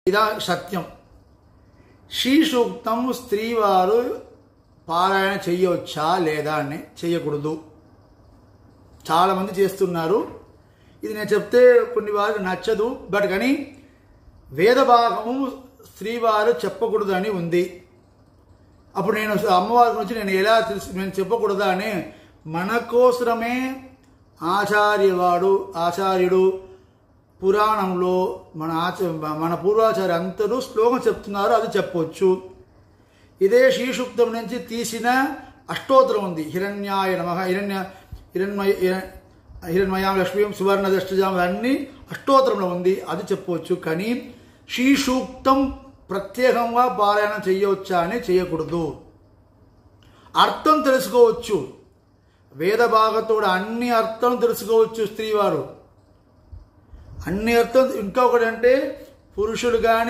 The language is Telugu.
ఇదా సత్యం. శ్రీ సూక్తం స్త్రీవారు పారాయణ చెయ్యవచ్చా లేదా అని. చెయ్యకూడదు. చాలామంది చేస్తున్నారు. ఇది నేను చెప్తే కొన్ని వారికి నచ్చదు. బట్ కానీ వేద భాగము స్త్రీవారు చెప్పకూడదు అని ఉంది. అప్పుడు నేను అమ్మవారి గురించి నేను ఎలా నేను చెప్పకూడదా అని మన కోసమే ఆచార్యుడు పురాణంలో మన పూర్వాచార్య అందరూ శ్లోకం చెప్తున్నారు. అది చెప్పవచ్చు. ఇదే శ్రీ సూక్తం నుంచి తీసిన అష్టోత్తరం ఉంది. హిరణ్యాయ నమః, హిరణ్మయాం లక్ష్మీం సువర్ణ దష్టజాం అన్నీ అష్టోత్తరంలో ఉంది. అది చెప్పవచ్చు. కానీ శ్రీ సూక్తం ప్రత్యేకంగా పారాయణం చేయవచ్చా అని చేయకూడదు. అర్థం తెలుసుకోవచ్చు. వేద భాగతోడు అన్ని అర్థం తెలుసుకోవచ్చు స్త్రీవారు. అన్ని అర్థం. ఇంకొకటి అంటే పురుషులు కానీ